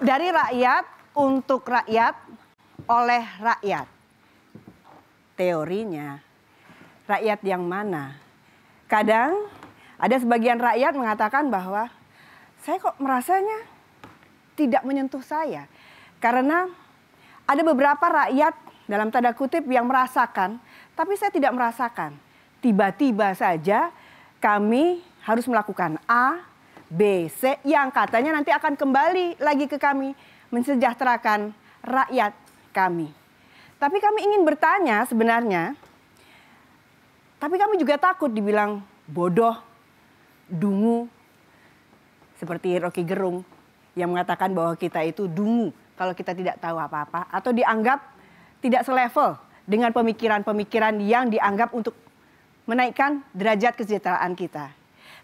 Dari rakyat, untuk rakyat, oleh rakyat. Teorinya, rakyat yang mana? Kadang ada sebagian rakyat mengatakan bahwa saya kok merasanya tidak menyentuh saya. Karena ada beberapa rakyat dalam tanda kutip yang merasakan, tapi saya tidak merasakan. Tiba-tiba saja kami harus melakukan A, B, C yang katanya nanti akan kembali lagi ke kami, mensejahterakan rakyat kami. Tapi kami ingin bertanya sebenarnya, tapi kami juga takut dibilang bodoh, dungu, seperti Rocky Gerung yang mengatakan bahwa kita itu dungu kalau kita tidak tahu apa-apa, atau dianggap tidak selevel dengan pemikiran-pemikiran yang dianggap untuk menaikkan derajat kesejahteraan kita.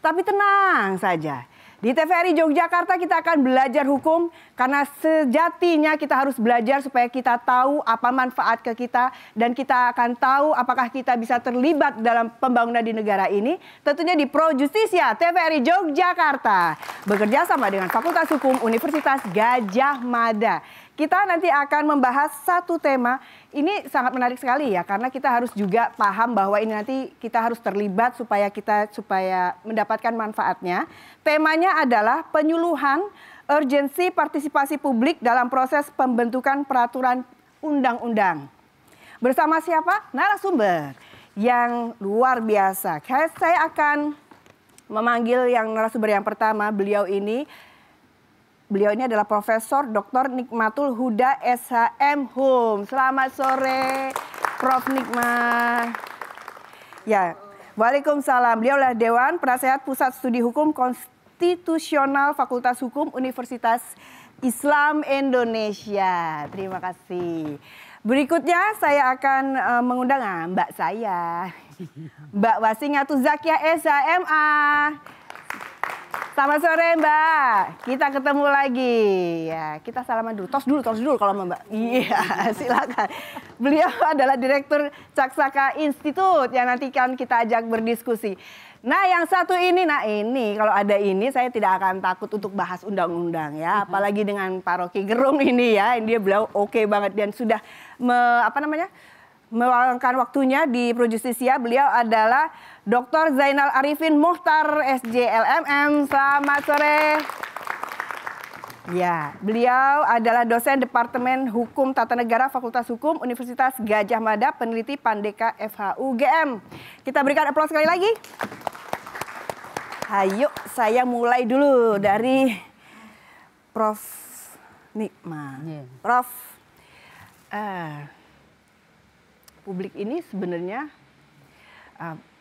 Tapi tenang saja, di TVRI Yogyakarta kita akan belajar hukum karena sejatinya kita harus belajar supaya kita tahu apa manfaat ke kita dan kita akan tahu apakah kita bisa terlibat dalam pembangunan di negara ini. Tentunya di Pro Justisia TVRI Yogyakarta bekerja sama dengan Fakultas Hukum Universitas Gadjah Mada. Kita nanti akan membahas satu tema, ini sangat menarik sekali ya, karena kita harus juga paham bahwa ini nanti kita harus terlibat supaya mendapatkan manfaatnya. Temanya adalah penyuluhan urgensi partisipasi publik dalam proses pembentukan peraturan undang-undang. Bersama siapa? Narasumber yang luar biasa. Saya akan memanggil yang narasumber yang pertama, Beliau ini adalah Profesor Dr. Nikmatul Huda SHM HUM. Selamat sore, Prof. Nikmat. Ya, waalaikumsalam. Beliau adalah Dewan Penasehat Pusat Studi Hukum Konstitusional Fakultas Hukum Universitas Islam Indonesia. Terima kasih. Berikutnya saya akan mengundang Mbak saya, Mbak Wasingatu Zakia SHMA. Selamat sore Mbak, kita ketemu lagi. Ya, kita salaman dulu, tos dulu kalau Mbak. Iya, silakan. Beliau adalah Direktur Caksaka Institute yang nanti kan kita ajak berdiskusi. Nah yang satu ini, kalau ada ini saya tidak akan takut untuk bahas undang-undang ya. Apalagi dengan Pak Rocky Gerung ini ya, beliau oke banget dan sudah meluangkan waktunya di Pro Justisia. Beliau adalah Dr. Zainal Arifin Muhtar SJLMM. Selamat sore. Ya, beliau adalah dosen Departemen Hukum Tata Negara Fakultas Hukum Universitas Gadjah Mada, peneliti Pandeka FHUGM. Kita berikan aplaus sekali lagi. Ayo, saya mulai dulu dari Prof. Nikmat. Prof, publik ini sebenarnya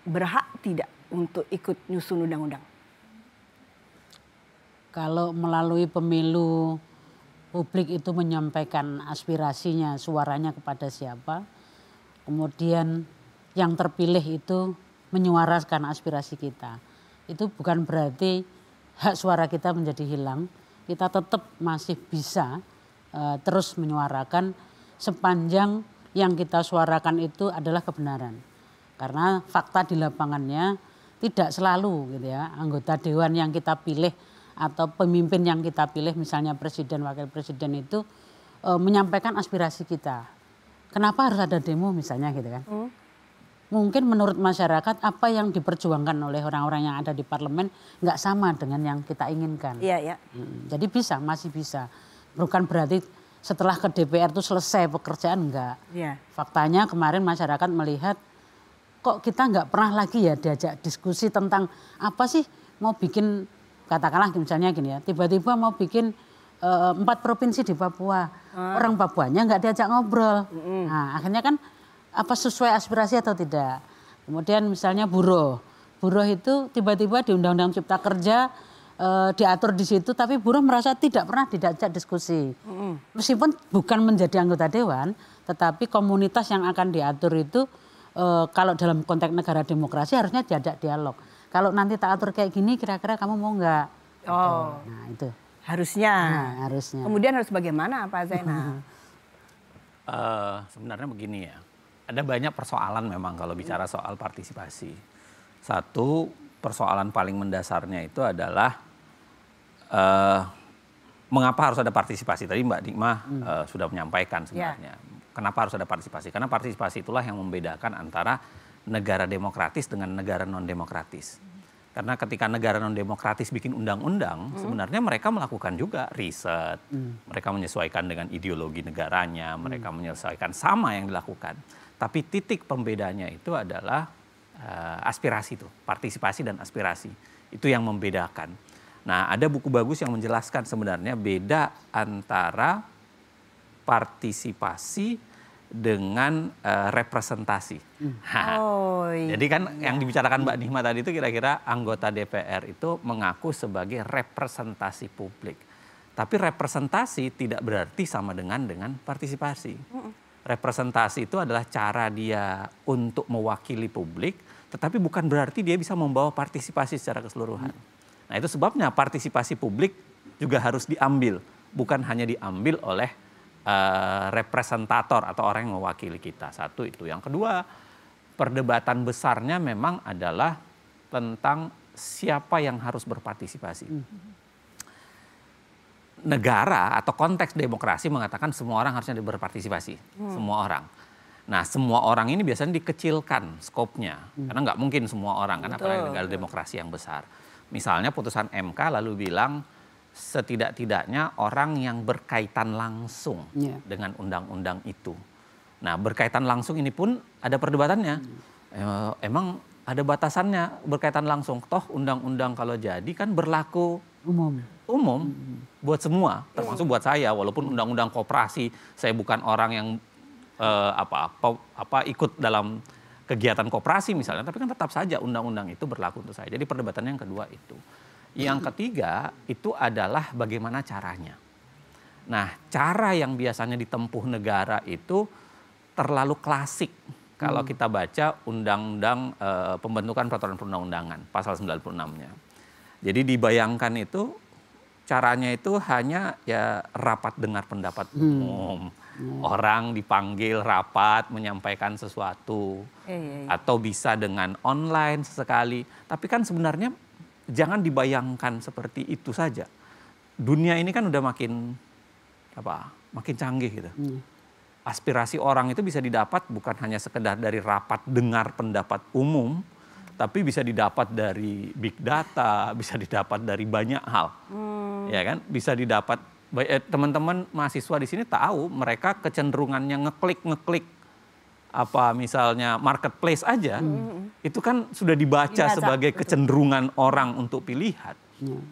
berhak tidak untuk ikut nyusun undang-undang? Kalau melalui pemilu publik itu menyampaikan aspirasinya, suaranya kepada siapa, kemudian yang terpilih itu menyuarakan aspirasi kita. Itu bukan berarti hak suara kita menjadi hilang, kita tetap masih bisa terus menyuarakan sepanjang yang kita suarakan itu adalah kebenaran. Karena fakta di lapangannya tidak selalu gitu ya, anggota dewan yang kita pilih atau pemimpin yang kita pilih misalnya presiden, wakil presiden itu menyampaikan aspirasi kita. Kenapa harus ada demo misalnya gitu kan. Mungkin menurut masyarakat apa yang diperjuangkan oleh orang-orang yang ada di parlemen nggak sama dengan yang kita inginkan. Iya. Jadi masih bisa. Bukan berarti setelah ke DPR itu selesai pekerjaan, enggak. Yeah. Faktanya kemarin masyarakat melihat kok kita enggak pernah lagi ya diajak diskusi tentang apa sih mau bikin, katakanlah misalnya gini ya, tiba-tiba mau bikin 4 provinsi di Papua. Orang Papuanya enggak diajak ngobrol. Nah, akhirnya kan apa sesuai aspirasi atau tidak. Kemudian misalnya buruh itu tiba-tiba di Undang-Undang Cipta Kerja diatur di situ, tapi buruh merasa tidak pernah diajak diskusi. Meskipun bukan menjadi anggota dewan, tetapi komunitas yang akan diatur itu kalau dalam konteks negara demokrasi harusnya diajak dialog. Kalau nanti tak atur kayak gini, kira-kira kamu mau nggak? Oh, nah itu harusnya. Harusnya. Kemudian harus bagaimana Pak Zainal? Sebenarnya begini ya, ada banyak persoalan memang kalau bicara soal partisipasi. Satu persoalan paling mendasarnya itu adalah mengapa harus ada partisipasi? Tadi Mbak Nikmah sudah menyampaikan sebenarnya. Kenapa harus ada partisipasi? Karena partisipasi itulah yang membedakan antara negara demokratis dengan negara non-demokratis. Karena ketika negara non-demokratis bikin undang-undang, sebenarnya mereka melakukan juga riset. Mereka menyesuaikan dengan ideologi negaranya, mereka menyesuaikan sama yang dilakukan. Tapi titik pembedanya itu adalah aspirasi itu, partisipasi dan aspirasi. Itu yang membedakan. Nah, ada buku bagus yang menjelaskan sebenarnya beda antara partisipasi dengan representasi. Jadi kan yang dibicarakan Mbak Nikmah tadi itu kira-kira anggota DPR itu mengaku sebagai representasi publik. Tapi representasi tidak berarti sama dengan partisipasi. Representasi itu adalah cara dia untuk mewakili publik, tetapi bukan berarti dia bisa membawa partisipasi secara keseluruhan. Nah, itu sebabnya partisipasi publik juga harus diambil, bukan hanya diambil oleh representator atau orang yang mewakili kita. Satu itu. Yang kedua, perdebatan besarnya memang adalah tentang siapa yang harus berpartisipasi. Negara atau konteks demokrasi mengatakan semua orang harusnya berpartisipasi, semua orang. Nah, semua orang ini biasanya dikecilkan skopnya, karena nggak mungkin semua orang, karena apalagi negara demokrasi yang besar. Misalnya putusan MK lalu bilang setidak-tidaknya orang yang berkaitan langsung dengan undang-undang itu. Nah, berkaitan langsung ini pun ada perdebatannya. Emang ada batasannya berkaitan langsung. Toh undang-undang kalau jadi kan berlaku umum buat semua, termasuk buat saya. Walaupun undang-undang koperasi, saya bukan orang yang ikut dalam kegiatan koperasi misalnya, tapi kan tetap saja undang-undang itu berlaku untuk saya. Jadi perdebatannya yang kedua itu. Yang ketiga itu adalah bagaimana caranya. Nah, cara yang biasanya ditempuh negara itu terlalu klasik. Kalau kita baca undang-undang pembentukan peraturan perundang-undangan, pasal 96-nya. Jadi dibayangkan itu caranya itu hanya ya rapat dengar pendapat umum. Orang dipanggil rapat menyampaikan sesuatu. Atau bisa dengan online sesekali. Tapi kan sebenarnya jangan dibayangkan seperti itu saja. Dunia ini kan udah makin canggih gitu. Aspirasi orang itu bisa didapat bukan hanya sekedar dari rapat dengar pendapat umum, tapi bisa didapat dari big data, bisa didapat dari banyak hal. Ya kan? Bisa didapat teman-teman mahasiswa di sini tahu mereka kecenderungannya ngeklik misalnya marketplace aja, itu kan sudah dibaca sebagai kecenderungan orang untuk pilihan.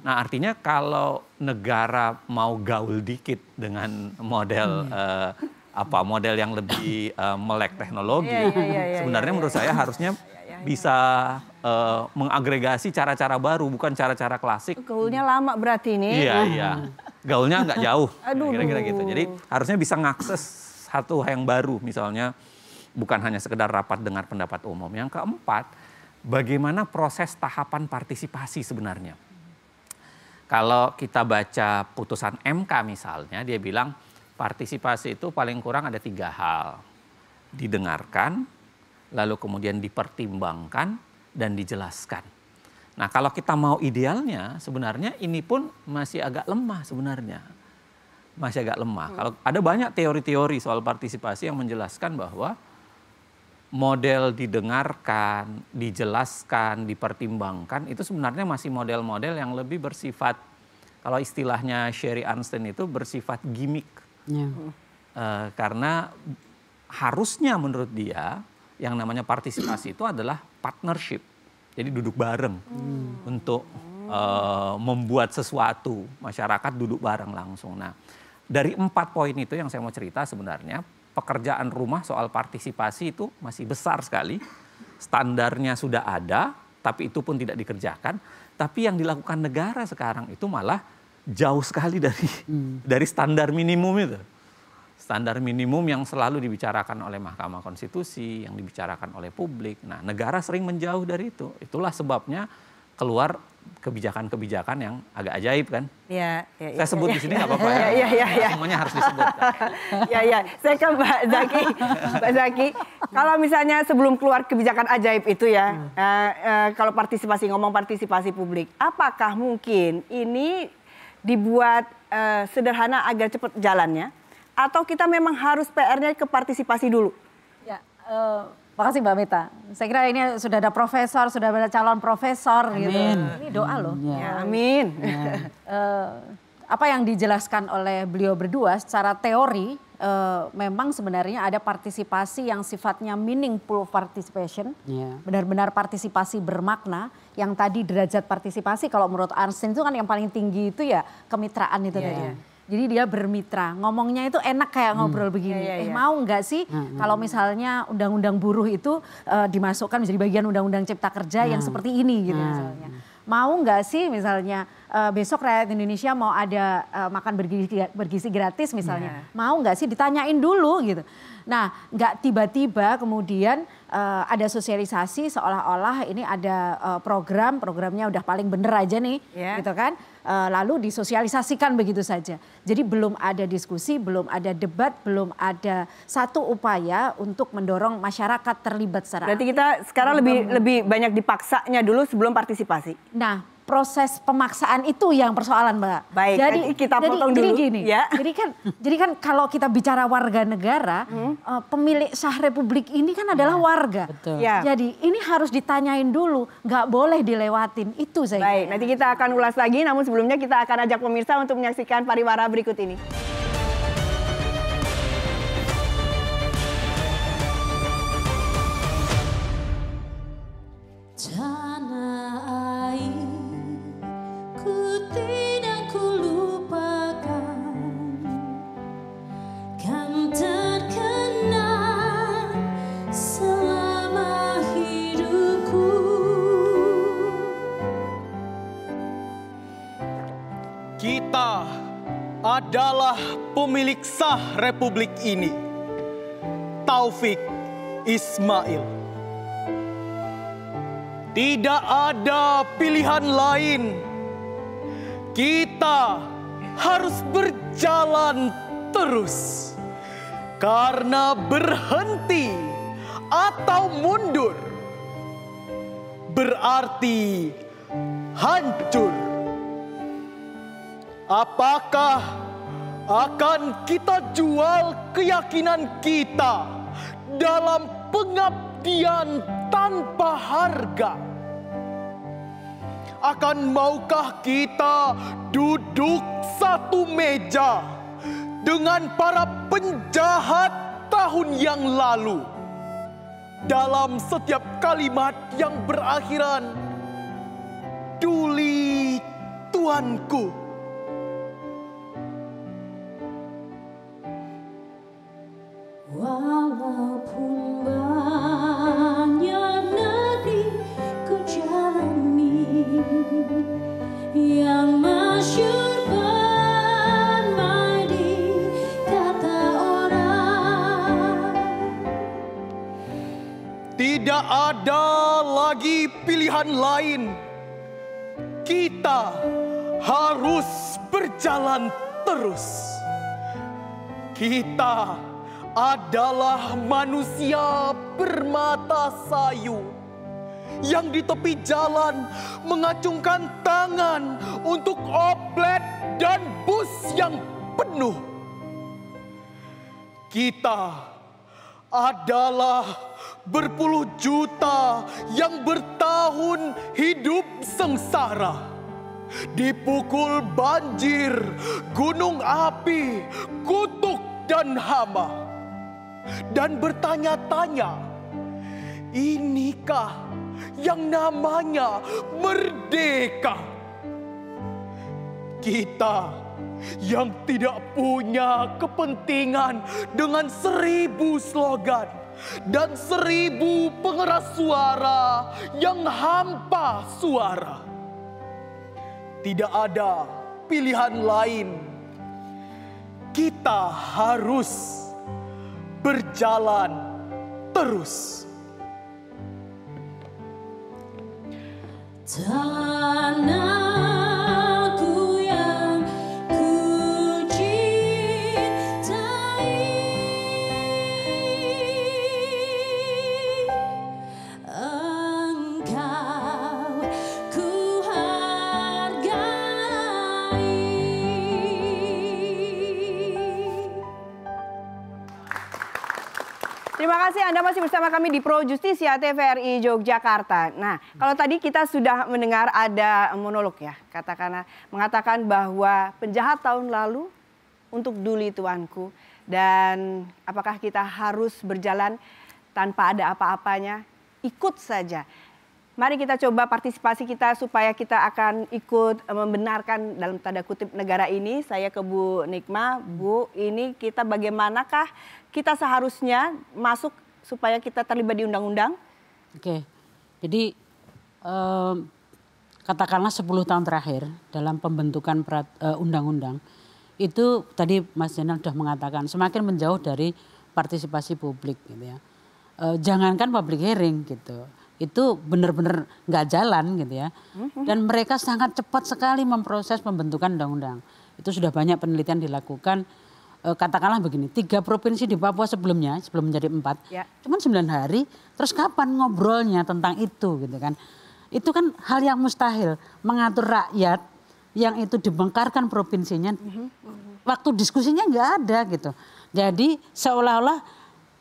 Nah, artinya kalau negara mau gaul dikit dengan model model yang lebih melek teknologi, sebenarnya menurut saya harusnya bisa mengagregasi cara-cara baru, bukan cara-cara klasik. Gaulnya lama berarti ini. Iya. Gaulnya nggak jauh, kira-kira gitu. Jadi harusnya bisa ngakses satu yang baru, misalnya bukan hanya sekedar rapat dengar pendapat umum. Yang keempat, bagaimana proses tahapan partisipasi sebenarnya. Kalau kita baca putusan MK misalnya, dia bilang partisipasi itu paling kurang ada 3 hal. Didengarkan, lalu kemudian dipertimbangkan, dan dijelaskan. Nah, kalau kita mau idealnya, sebenarnya ini pun masih agak lemah sebenarnya. Masih agak lemah. Kalau ada banyak teori-teori soal partisipasi yang menjelaskan bahwa model didengarkan, dijelaskan, dipertimbangkan, itu sebenarnya masih model-model yang lebih bersifat, kalau istilahnya Sherry Arnsten itu bersifat gimmick. Karena harusnya menurut dia, yang namanya partisipasi itu adalah partnership. Jadi duduk bareng untuk membuat sesuatu, masyarakat duduk bareng langsung. Nah, dari 4 poin itu yang saya mau cerita sebenarnya, pekerjaan rumah soal partisipasi itu masih besar sekali. Standarnya sudah ada, tapi itu pun tidak dikerjakan. Tapi yang dilakukan negara sekarang itu malah jauh sekali dari standar minimum itu. Standar minimum yang selalu dibicarakan oleh Mahkamah Konstitusi, yang dibicarakan oleh publik. Nah, negara sering menjauh dari itu. Itulah sebabnya keluar kebijakan-kebijakan yang agak ajaib kan. Saya sebut di sini nggak apa-apa ya. Semuanya harus disebut. Saya ke Mbak Zaki. Mbak Zaki, kalau misalnya sebelum keluar kebijakan ajaib itu kalau ngomong partisipasi publik, apakah mungkin ini dibuat sederhana agar cepat jalannya, atau kita memang harus PR-nya ke partisipasi dulu? Ya, makasih Mbak Mita. Saya kira ini sudah ada profesor, sudah ada calon profesor gitu. Ini doa loh. Ya, amin. Apa yang dijelaskan oleh beliau berdua secara teori memang sebenarnya ada partisipasi yang sifatnya meaningful participation, benar-benar partisipasi bermakna. Yang tadi derajat partisipasi kalau menurut Einstein itu kan yang paling tinggi itu ya kemitraan itu tadi. Jadi dia bermitra, ngomongnya itu enak kayak ngobrol begini. Mau nggak sih kalau misalnya undang-undang buruh itu dimasukkan menjadi bagian undang-undang cipta kerja yang seperti ini gitu misalnya. Mau nggak sih misalnya besok rakyat Indonesia mau ada makan bergizi gratis misalnya. Mau nggak sih ditanyain dulu gitu. Nah nggak tiba-tiba kemudian ada sosialisasi seolah-olah ini ada programnya udah paling bener aja nih gitu kan. Lalu disosialisasikan begitu saja. Jadi belum ada diskusi, belum ada debat, belum ada satu upaya untuk mendorong masyarakat terlibat secara. Berarti kita sekarang lebih banyak dipaksanya dulu sebelum partisipasi. Nah, proses pemaksaan itu yang persoalan, Mbak. Baik, jadi kita potong dulu. Jadi gini, ya. Jadi kan kalau kita bicara warga negara, pemilik sah republik ini kan adalah warga. Betul. Ya. Jadi ini harus ditanyain dulu, nggak boleh dilewatin. Itu saya Baik, kira. nanti kita akan ulas lagi, namun sebelumnya kita akan ajak pemirsa untuk menyaksikan pariwara berikut ini. Tanah air ku tidak kulupakan, kan terkenang selama hidupku. Kita adalah pemilik sah republik ini, Taufik Ismail. Tidak ada pilihan lain. Kita harus berjalan terus. Karena berhenti atau mundur berarti hancur. Apakah akan kita jual keyakinan kita dalam pengabdian tanpa harga? Akan maukah kita duduk satu meja dengan para penjahat tahun yang lalu dalam setiap kalimat yang berakhiran "Duli tuanku"? Walaupun banyak negeri ku jalani, yang masyhur bermain kata orang. Tidak ada lagi pilihan lain. Kita harus berjalan terus. Kita adalah manusia bermata sayu yang di tepi jalan mengacungkan tangan untuk oplet dan bus yang penuh. Kita adalah berpuluh juta yang bertahun hidup sengsara, dipukul banjir, gunung api, kutuk dan hama. Dan bertanya-tanya, inikah yang namanya merdeka? Kita yang tidak punya kepentingan dengan 1000 slogan dan 1000 pengeras suara yang hampa suara. Tidak ada pilihan lain. Kita harus berjalan terus. Tanahku yang ku cintai, engkau ku hargai. kasih Anda masih bersama kami di Pro Justisia TVRI Yogyakarta. Nah, kalau tadi kita sudah mendengar ada monolog ya, mengatakan bahwa penjahat tahun lalu untuk duli tuanku, dan apakah kita harus berjalan tanpa ada apa-apanya, ikut saja. Mari kita coba partisipasi kita supaya kita akan ikut membenarkan dalam tanda kutip negara ini. Saya ke Bu Nikma, Bu, ini kita bagaimanakah kita seharusnya masuk supaya kita terlibat di undang-undang? Oke, jadi katakanlah 10 tahun terakhir dalam pembentukan undang-undang, itu tadi Mas Zainal sudah mengatakan semakin menjauh dari partisipasi publik gitu ya. Jangankan public hearing gitu. Itu benar-benar nggak jalan gitu ya. Dan mereka sangat cepat sekali memproses pembentukan undang-undang. Itu sudah banyak penelitian dilakukan. Katakanlah begini, 3 provinsi di Papua sebelum menjadi 4, cuman 9 hari, terus kapan ngobrolnya tentang itu gitu kan. Itu kan hal yang mustahil, mengatur rakyat yang itu dibengkarkan provinsinya, waktu diskusinya nggak ada gitu. Jadi seolah-olah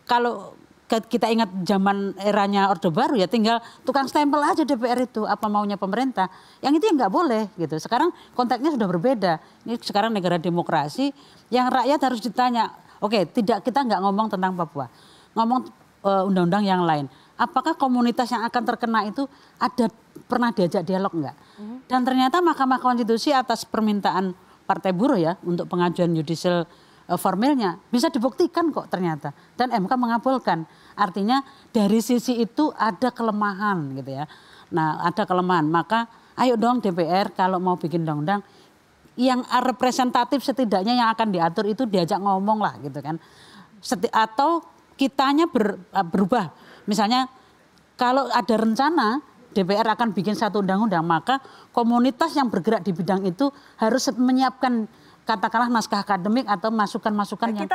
kalau kita ingat zaman eranya Orde Baru ya tinggal tukang stempel aja DPR itu apa maunya pemerintah. Yang itu ya nggak boleh gitu. Sekarang konteksnya sudah berbeda. Ini sekarang negara demokrasi yang rakyat harus ditanya. Oke, kita nggak ngomong tentang Papua. Ngomong undang-undang yang lain. Apakah komunitas yang akan terkena itu pernah diajak dialog nggak? Dan ternyata Mahkamah Konstitusi atas permintaan Partai Buruh ya untuk pengajuan judicial formilnya bisa dibuktikan kok ternyata, dan MK mengabulkan. Artinya dari sisi itu ada kelemahan gitu ya. Nah, ada kelemahan, maka ayo dong DPR kalau mau bikin undang-undang yang representatif setidaknya yang akan diatur itu diajak ngomong lah gitu kan. Atau kitanya berubah. Misalnya kalau ada rencana DPR akan bikin satu undang-undang, maka komunitas yang bergerak di bidang itu harus menyiapkan katakanlah naskah akademik atau masukan-masukan yang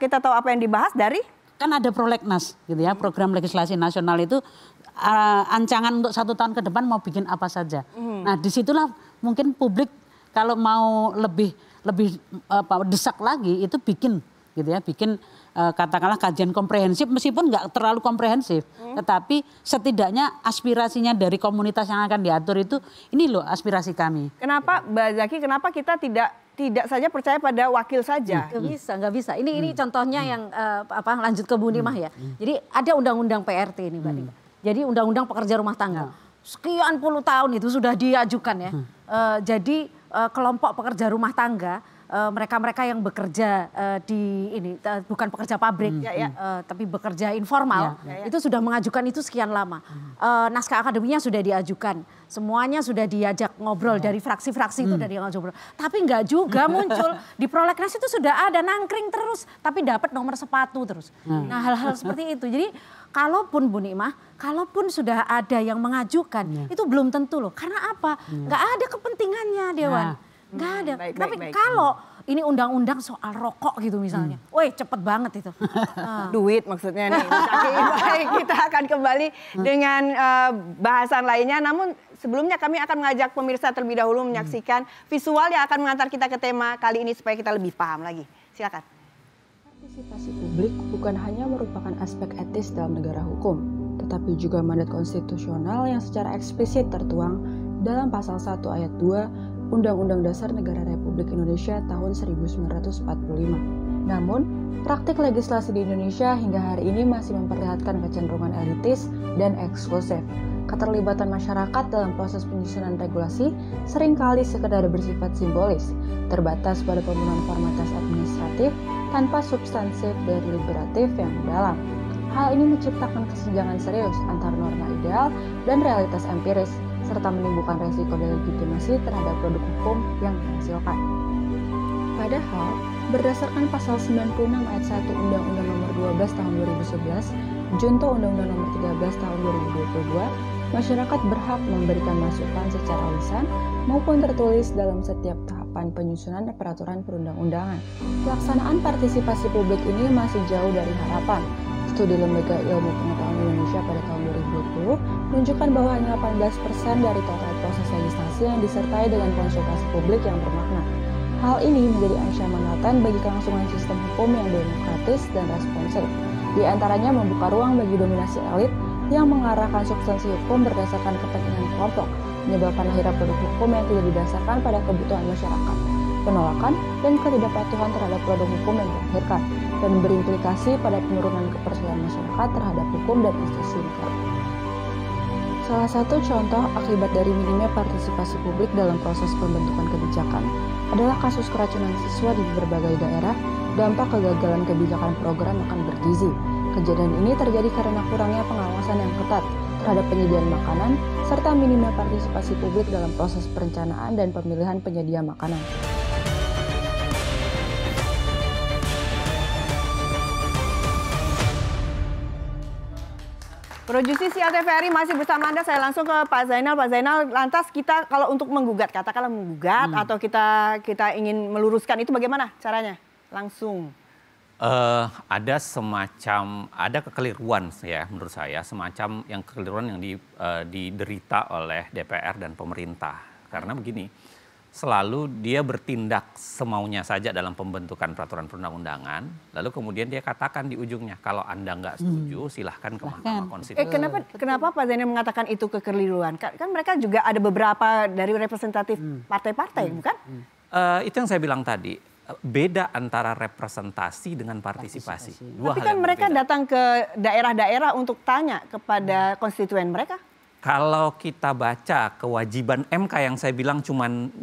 kita tahu apa yang dibahas dari kan ada prolegnas gitu ya, program legislasi nasional itu ancangan untuk 1 tahun ke depan mau bikin apa saja. Nah disitulah mungkin publik kalau mau lebih desak lagi itu bikin gitu ya, bikin katakanlah kajian komprehensif meskipun nggak terlalu komprehensif, tetapi setidaknya aspirasinya dari komunitas yang akan diatur itu ini loh aspirasi kami. Kenapa Mbak Zaki, kenapa kita tidak saja percaya pada wakil saja? Nggak bisa. Ini contohnya yang lanjut ke Bu Nimah ya. Jadi ada undang-undang PRT ini Mbak Nimah. Jadi undang-undang pekerja rumah tangga. Sekian puluh tahun itu sudah diajukan ya. Jadi kelompok pekerja rumah tangga, mereka-mereka yang bekerja di ini bukan pekerja pabrik tapi bekerja informal itu sudah mengajukan itu sekian lama. Naskah akademinya sudah diajukan, semuanya sudah diajak ngobrol dari fraksi-fraksi itu dari ngobrol. Tapi nggak juga muncul di prolegnas itu sudah ada nangkring terus, tapi dapat nomor sepatu terus. Nah hal-hal seperti itu. Jadi kalaupun Bu Nikmah, kalaupun sudah ada yang mengajukan itu belum tentu loh. Karena apa? Nggak ada kepentingannya Dewan. Nggak ada. Tapi kalau ini undang-undang soal rokok gitu misalnya. Woi cepet banget itu. Duit maksudnya nih. Baik, kita akan kembali dengan bahasan lainnya. Namun sebelumnya kami akan mengajak pemirsa terlebih dahulu menyaksikan visual yang akan mengantar kita ke tema kali ini supaya kita lebih paham lagi. Silakan. Partisipasi publik bukan hanya merupakan aspek etis dalam negara hukum, tetapi juga mandat konstitusional yang secara eksplisit tertuang dalam pasal 1 ayat 2 Undang-Undang Dasar Negara Republik Indonesia tahun 1945. Namun, praktik legislasi di Indonesia hingga hari ini masih memperlihatkan kecenderungan elitis dan eksklusif. Keterlibatan masyarakat dalam proses penyusunan regulasi seringkali sekedar bersifat simbolis, terbatas pada pemenuhan formalitas administratif tanpa substansif dan deliberatif yang mendalam. Hal ini menciptakan kesenjangan serius antara norma ideal dan realitas empiris, serta menimbulkan resiko delegitimasi terhadap produk hukum yang dihasilkan. Padahal, berdasarkan pasal 96 ayat 1 Undang-Undang Nomor 12 Tahun 2011, Junto Undang-Undang Nomor 13 Tahun 2022, masyarakat berhak memberikan masukan secara lisan maupun tertulis dalam setiap tahapan penyusunan peraturan perundang-undangan. Pelaksanaan partisipasi publik ini masih jauh dari harapan. Studi Lembaga Ilmu Pengetahuan Indonesia pada tahun 2020 menunjukkan bahwa hanya 18% dari total proses legislasi yang disertai dengan konsultasi publik yang bermakna. Hal ini menjadi ancaman laten bagi kelangsungan sistem hukum yang demokratis dan responsif. Di antaranya membuka ruang bagi dominasi elit yang mengarahkan substansi hukum berdasarkan kepentingan kelompok, menyebabkan lahirnya produk hukum yang tidak didasarkan pada kebutuhan masyarakat, penolakan dan ketidakpatuhan terhadap produk hukum yang dilahirkan, dan berimplikasi pada penurunan kepercayaan masyarakat terhadap hukum dan institusi negara. Salah satu contoh akibat dari minimnya partisipasi publik dalam proses pembentukan kebijakan adalah kasus keracunan siswa di berbagai daerah. Dampak kegagalan kebijakan program akan bergizi. Kejadian ini terjadi karena kurangnya pengawasan yang ketat terhadap penyediaan makanan serta minimnya partisipasi publik dalam proses perencanaan dan pemilihan penyedia makanan. Pro Justisia TVRI masih bersama Anda. Saya langsung ke Pak Zainal. Pak Zainal, lantas kita kalau untuk menggugat, katakanlah menggugat atau kita ingin meluruskan itu bagaimana caranya? Langsung. Ada kekeliruan ya menurut saya, semacam yang kekeliruan yang diderita oleh DPR dan pemerintah. Karena begini, selalu dia bertindak semaunya saja dalam pembentukan peraturan perundang-undangan, lalu kemudian dia katakan di ujungnya, kalau Anda nggak setuju silahkan ke Mahkamah Konstitusi. Kenapa Pak Zainal mengatakan itu kekeliruan? Kan mereka juga ada beberapa dari representatif partai-partai, bukan? Itu yang saya bilang tadi, beda antara representasi dengan partisipasi. Tapi kan mereka datang ke daerah-daerah untuk tanya kepada konstituen mereka. Kalau kita baca kewajiban MK yang saya bilang cuman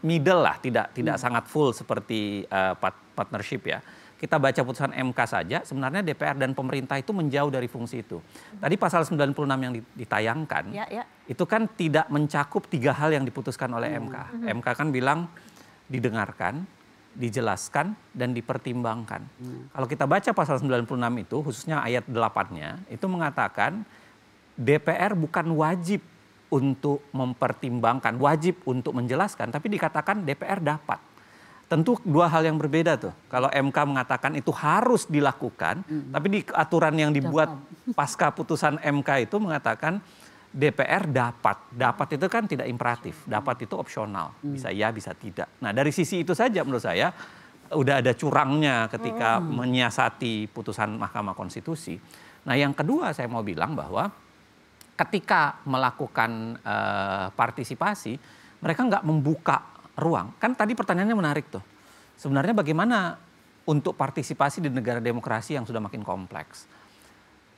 middle lah, tidak sangat full seperti partnership ya. Kita baca putusan MK saja, sebenarnya DPR dan pemerintah itu menjauh dari fungsi itu. Tadi pasal 96 yang ditayangkan, itu kan tidak mencakup 3 hal yang diputuskan oleh MK. MK kan bilang didengarkan, dijelaskan, dan dipertimbangkan. Kalau kita baca pasal 96 itu, khususnya ayat 8-nya, itu mengatakan DPR bukan wajib untuk mempertimbangkan, wajib untuk menjelaskan, tapi dikatakan DPR dapat. Tentu 2 hal yang berbeda tuh. Kalau MK mengatakan itu harus dilakukan, tapi di aturan yang dibuat pasca putusan MK itu mengatakan DPR dapat. Dapat itu kan tidak imperatif, dapat itu opsional, bisa ya, bisa tidak. Nah dari sisi itu saja menurut saya udah ada curangnya ketika menyiasati putusan Mahkamah Konstitusi. Nah yang kedua saya mau bilang bahwa ketika melakukan partisipasi, mereka nggak membuka ruang. Kan tadi pertanyaannya menarik tuh. Sebenarnya bagaimana untuk partisipasi di negara demokrasi yang sudah makin kompleks?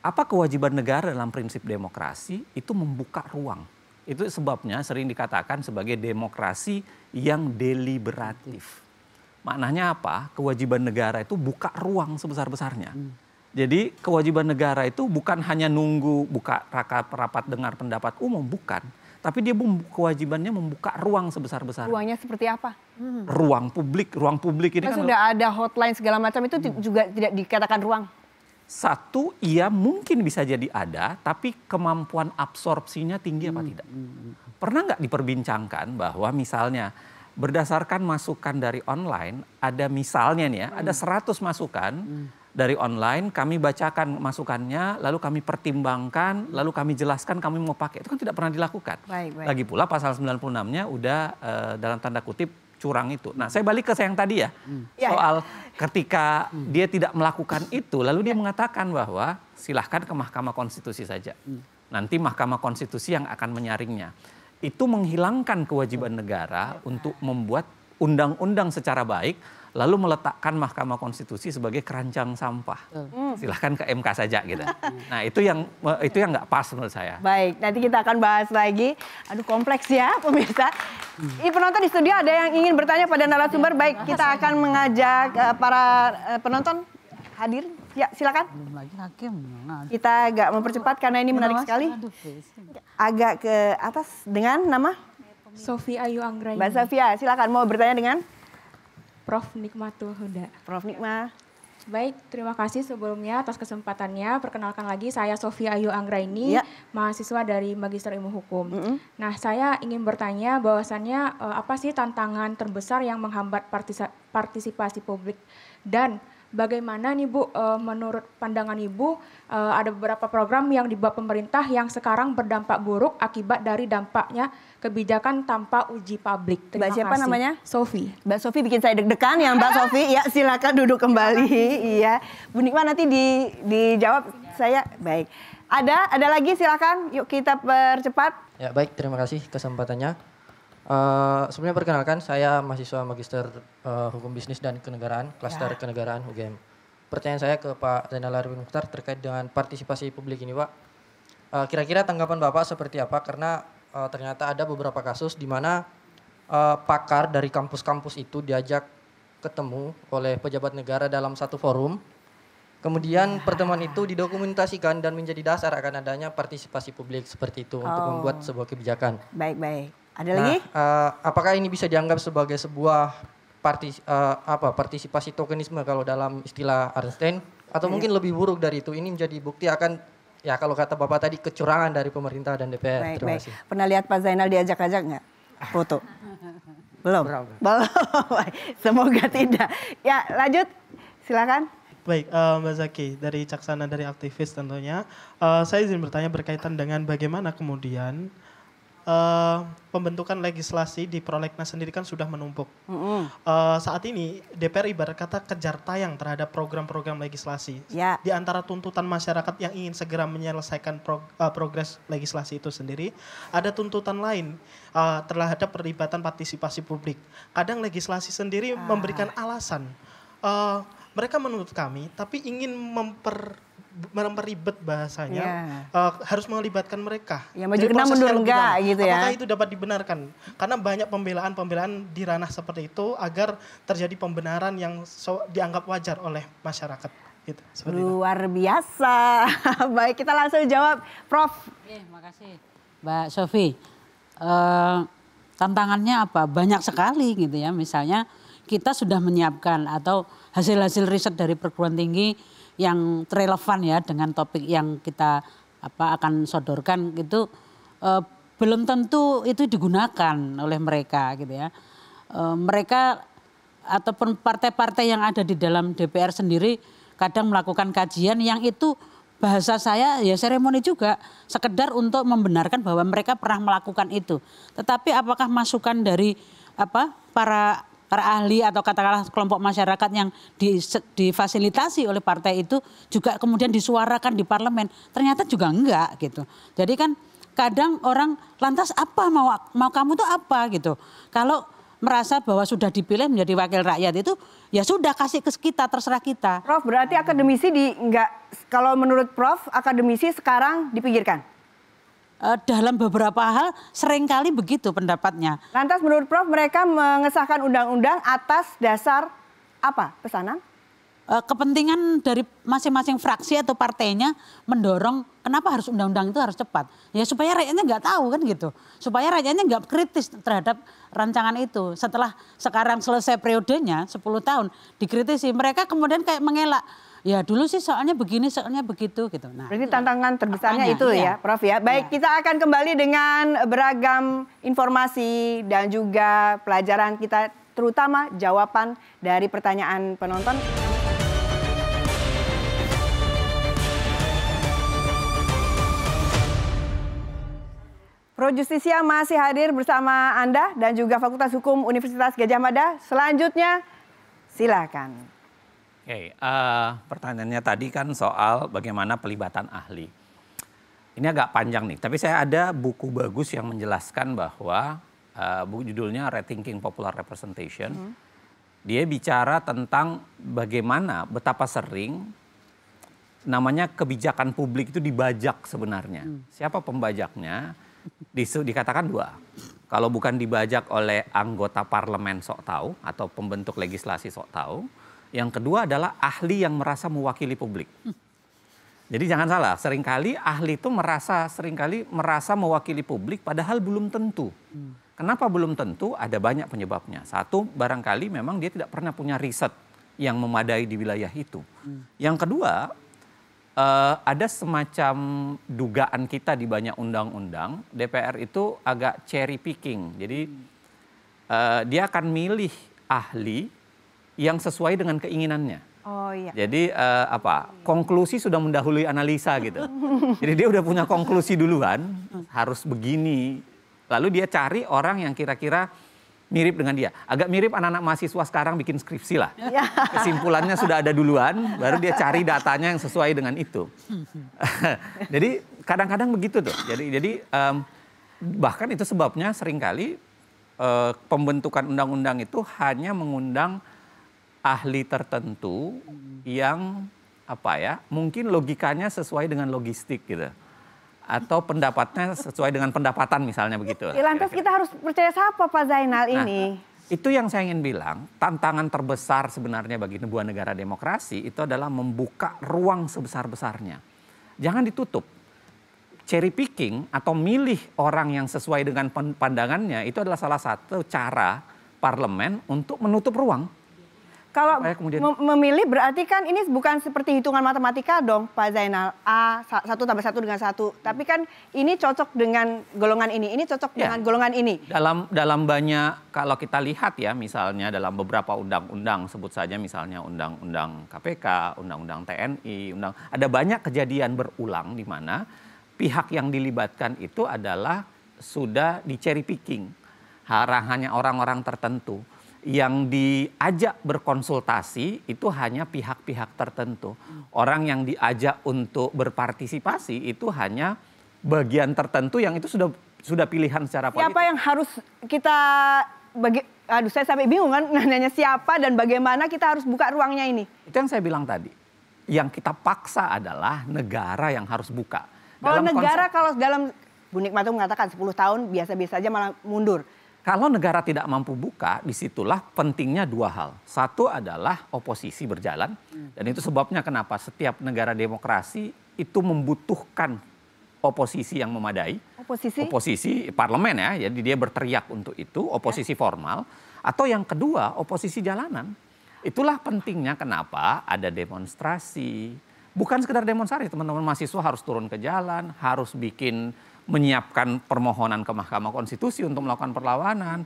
Apa kewajiban negara dalam prinsip demokrasi itu membuka ruang. Itu sebabnya sering dikatakan sebagai demokrasi yang deliberatif. Maknanya apa? Kewajiban negara itu buka ruang sebesar-besarnya. Jadi kewajiban negara itu bukan hanya nunggu buka rapat dengar pendapat umum, bukan. Tapi dia kewajibannya membuka ruang sebesar-besarnya. Ruangnya seperti apa? Ruang publik ini kan sudah ada hotline segala macam itu juga tidak dikatakan ruang. Satu, iya mungkin bisa jadi ada, tapi kemampuan absorpsinya tinggi apa tidak? Pernah nggak diperbincangkan bahwa misalnya berdasarkan masukan dari online, ada misalnya nih ya, ada 100 masukan dari online, kami bacakan masukannya, lalu kami pertimbangkan, lalu kami jelaskan kami mau pakai. Itu kan tidak pernah dilakukan. Baik. Lagi pula pasal 96-nya udah dalam tanda kutip curang itu. Nah saya balik ke yang tadi ya, soal ketika dia tidak melakukan itu, lalu dia mengatakan bahwa silahkan ke Mahkamah Konstitusi saja. Nanti Mahkamah Konstitusi yang akan menyaringnya. Itu menghilangkan kewajiban negara untuk membuat undang-undang secara baik, lalu meletakkan Mahkamah Konstitusi sebagai keranjang sampah. Silahkan ke MK saja gitu. Nah itu yang nggak pas menurut saya. Baik, nanti kita akan bahas lagi. Aduh kompleks ya pemirsa. Ini penonton di studio ada yang ingin bertanya pada narasumber. Baik, kita akan mengajak para penonton hadir. Ya silakan. Belum lagi hakim. Kita agak mempercepat karena ini menarik sekali. Agak ke atas dengan nama? Sofi Ayu Anggraini. Mbak Safia, silakan mau bertanya dengan? Prof. Nikmatul Huda. Prof. Nikma. Baik, terima kasih sebelumnya atas kesempatannya. Perkenalkan lagi, saya Sofi Ayu Anggraini, mahasiswa dari Magister Ilmu Hukum. Nah, saya ingin bertanya bahwasannya apa sih tantangan terbesar yang menghambat partisipasi publik dan bagaimana nih Bu, menurut pandangan Ibu, ada beberapa program yang dibuat pemerintah yang sekarang berdampak buruk akibat dari dampaknya kebijakan tanpa uji publik. Terima Mbak siapa kasih. namanya? Sofi. Mbak Sofi bikin saya deg-degan ya Mbak Sofi. Ya silakan duduk kembali. Iya. Bu Nikma nanti dijawab saya. Baik. Ada lagi silakan. Yuk kita percepat. Ya baik, terima kasih kesempatannya. Sebelumnya perkenalkan, saya mahasiswa Magister Hukum Bisnis dan Kenegaraan, klaster Kenegaraan UGM. Pertanyaan saya ke Pak Zainal Arifin Mukhtar terkait dengan partisipasi publik ini, Pak. Kira-kira tanggapan Bapak seperti apa? Karena ternyata ada beberapa kasus di mana pakar dari kampus-kampus itu diajak ketemu oleh pejabat negara dalam satu forum. Kemudian pertemuan itu didokumentasikan dan menjadi dasar akan adanya partisipasi publik seperti itu untuk membuat sebuah kebijakan. Baik. Ada lagi? Apakah ini bisa dianggap sebagai sebuah partisipasi tokenisme kalau dalam istilah Einstein, atau mungkin lebih buruk dari itu, ini menjadi bukti akan, ya kalau kata Bapak tadi, kecurangan dari pemerintah dan DPR. Terima kasih. Pernah lihat Pak Zainal diajak-ajak nggak foto? Belum. Semoga tidak. Ya lanjut, silakan. Baik, Mbak Zaki, dari Caksana, dari aktivis tentunya. Saya izin bertanya berkaitan dengan bagaimana kemudian pembentukan legislasi di prolegnas sendiri kan sudah menumpuk. Saat ini DPR ibarat kata kejar tayang terhadap program-program legislasi. Ya. Di antara tuntutan masyarakat yang ingin segera menyelesaikan progres legislasi itu sendiri, ada tuntutan lain terhadap perlibatan partisipasi publik. Kadang legislasi sendiri memberikan alasan. Mereka menurut kami, tapi ingin memperribet bahasanya, harus melibatkan mereka. Ya maju kena mundur enggak gitu ya. Apakah itu dapat dibenarkan? Karena banyak pembelaan di ranah seperti itu agar terjadi pembenaran yang dianggap wajar oleh masyarakat. Gitu, luar biasa. Baik, kita langsung jawab, Prof. Makasih, Mbak Sofi. Tantangannya apa? Banyak sekali gitu ya. Misalnya kita sudah menyiapkan atau hasil-hasil riset dari perguruan tinggi yang relevan ya dengan topik yang kita akan sodorkan itu belum tentu itu digunakan oleh mereka gitu ya. Mereka ataupun partai-partai yang ada di dalam DPR sendiri kadang melakukan kajian yang itu bahasa saya ya seremoni juga, sekedar untuk membenarkan bahwa mereka pernah melakukan itu. Tetapi apakah masukan dari para ahli atau katakanlah kelompok masyarakat yang difasilitasi oleh partai itu juga kemudian disuarakan di parlemen, ternyata juga enggak gitu. Jadi kan kadang orang lantas apa mau kamu tuh apa gitu. Kalau merasa bahwa sudah dipilih menjadi wakil rakyat itu ya sudah kasih ke kita, terserah kita. Prof, berarti akademisi kalau menurut Prof akademisi sekarang dipinggirkan? Dalam beberapa hal seringkali begitu pendapatnya. Lantas menurut Prof mereka mengesahkan undang-undang atas dasar apa? Pesanan? Kepentingan dari masing-masing fraksi atau partainya mendorong kenapa harus undang-undang itu harus cepat. Ya supaya rakyatnya nggak tahu kan gitu. Supaya rakyatnya nggak kritis terhadap rancangan itu. Setelah sekarang selesai periodenya 10 tahun dikritisi. Mereka kemudian kayak mengelak. Ya dulu sih soalnya begini, soalnya begitu gitu. Nah, berarti tantangan terbesarnya itu ya Prof ya. Baik, kita akan kembali dengan beragam informasi dan juga pelajaran kita, terutama jawaban dari pertanyaan penonton. Pro Justisia masih hadir bersama Anda dan juga Fakultas Hukum Universitas Gadjah Mada. Selanjutnya silakan. Oke, pertanyaannya tadi kan soal bagaimana pelibatan ahli. Ini agak panjang nih, tapi saya ada buku bagus yang menjelaskan bahwa buku judulnya Rethinking Popular Representation. Dia bicara tentang betapa sering namanya kebijakan publik itu dibajak sebenarnya. Siapa pembajaknya? Dikatakan dua. Kalau bukan dibajak oleh anggota parlemen sok tahu atau pembentuk legislasi sok tahu. Yang kedua adalah ahli yang merasa mewakili publik. Jadi jangan salah, seringkali ahli itu merasa mewakili publik padahal belum tentu. Kenapa belum tentu? Ada banyak penyebabnya. Satu, barangkali memang dia tidak pernah punya riset yang memadai di wilayah itu. Yang kedua, ada semacam dugaan kita di banyak undang-undang, DPR itu agak cherry picking. Jadi dia akan milih ahli yang sesuai dengan keinginannya. Oh iya. Jadi konklusi sudah mendahului analisa gitu. Jadi dia udah punya konklusi duluan, harus begini. Lalu dia cari orang yang kira-kira mirip dengan dia. Agak mirip anak-anak mahasiswa sekarang bikin skripsi lah. Kesimpulannya sudah ada duluan, baru dia cari datanya yang sesuai dengan itu. Jadi kadang-kadang begitu tuh. Jadi bahkan itu sebabnya seringkali pembentukan undang-undang itu hanya mengundang ahli tertentu yang mungkin logikanya sesuai dengan logistik gitu. Atau pendapatnya sesuai dengan pendapatan misalnya begitu. Lantas kita harus percaya siapa Pak Zainal ini? Itu yang saya ingin bilang, tantangan terbesar sebenarnya bagi sebuah negara demokrasi itu adalah membuka ruang sebesar-besarnya. Jangan ditutup. Cherry picking atau milih orang yang sesuai dengan pandangannya itu adalah salah satu cara parlemen untuk menutup ruang. Kalau memilih berarti kan ini bukan seperti hitungan matematika dong Pak Zainal. A, 1 tambah 1 dengan 1. Tapi kan ini cocok dengan golongan ini cocok dengan golongan ini. Dalam banyak, kalau kita lihat ya misalnya dalam beberapa undang-undang, sebut saja misalnya undang-undang KPK, undang-undang TNI, ada banyak kejadian berulang di mana pihak yang dilibatkan itu adalah sudah di cherry picking. Hanya orang-orang tertentu. Yang diajak berkonsultasi itu hanya pihak-pihak tertentu. Orang yang diajak untuk berpartisipasi itu hanya bagian tertentu yang itu sudah pilihan secara politik. Siapa yang harus kita saya sampai bingung kan nanya siapa dan bagaimana kita harus buka ruangnya ini. Itu yang saya bilang tadi. Yang kita paksa adalah negara yang harus buka. Kalau negara kalau dalam Bu Nikmatul mengatakan 10 tahun biasa-biasa aja malah mundur. Kalau negara tidak mampu buka, disitulah pentingnya 2 hal. Satu adalah oposisi berjalan. Dan itu sebabnya kenapa setiap negara demokrasi itu membutuhkan oposisi yang memadai. Oposisi parlemen ya, jadi dia berteriak untuk itu, oposisi formal. Atau yang kedua, oposisi jalanan. Itulah pentingnya kenapa ada demonstrasi. Bukan sekedar demonstrasi, teman-teman mahasiswa harus turun ke jalan, harus menyiapkan permohonan ke Mahkamah Konstitusi untuk melakukan perlawanan,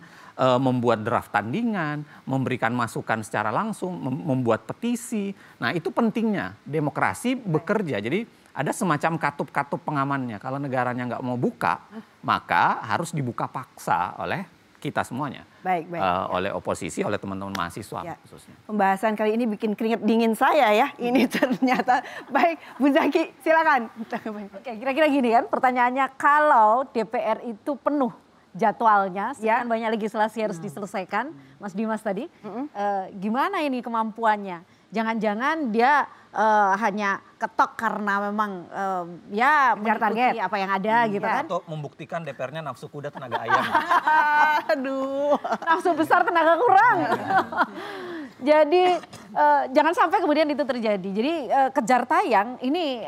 membuat draft tandingan, memberikan masukan secara langsung, membuat petisi. Nah itu pentingnya demokrasi bekerja. Jadi ada semacam katup-katup pengamannya. Kalau negaranya nggak mau buka, maka harus dibuka paksa oleh kita semuanya. Baik. Oleh oposisi, oleh teman-teman mahasiswa khususnya. Pembahasan kali ini bikin keringat dingin saya ya. Ini ternyata. Baik, Bu Zaki silakan. Oke, kira-kira gini kan pertanyaannya, kalau DPR itu penuh jadwalnya, sekian banyak legislasi harus diselesaikan, Mas Dimas tadi, gimana ini kemampuannya? Jangan-jangan dia hanya ketok karena memang mengikuti apa yang ada gitu kan. Untuk membuktikan DPR-nya nafsu kuda tenaga ayam. Aduh, nafsu besar tenaga kurang. Jadi jangan sampai kemudian itu terjadi. Jadi kejar tayang ini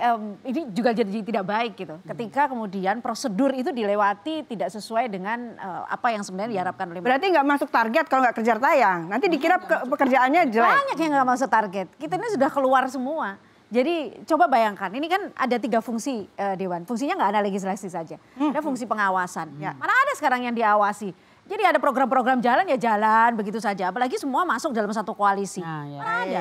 juga jadi tidak baik gitu. Ketika kemudian prosedur itu dilewati tidak sesuai dengan apa yang sebenarnya diharapkan oleh. Berarti nggak masuk target kalau nggak kejar tayang. Nanti dikira pekerjaannya jelek. Banyak yang nggak masuk target. Kita ini sudah keluar semua. Jadi coba bayangkan, ini kan ada 3 fungsi Dewan. Fungsinya nggak ada legislasi saja. Ada fungsi pengawasan. Mana ada sekarang yang diawasi. Jadi ada program-program jalan ya jalan begitu saja. Apalagi semua masuk dalam satu koalisi. Mana ada.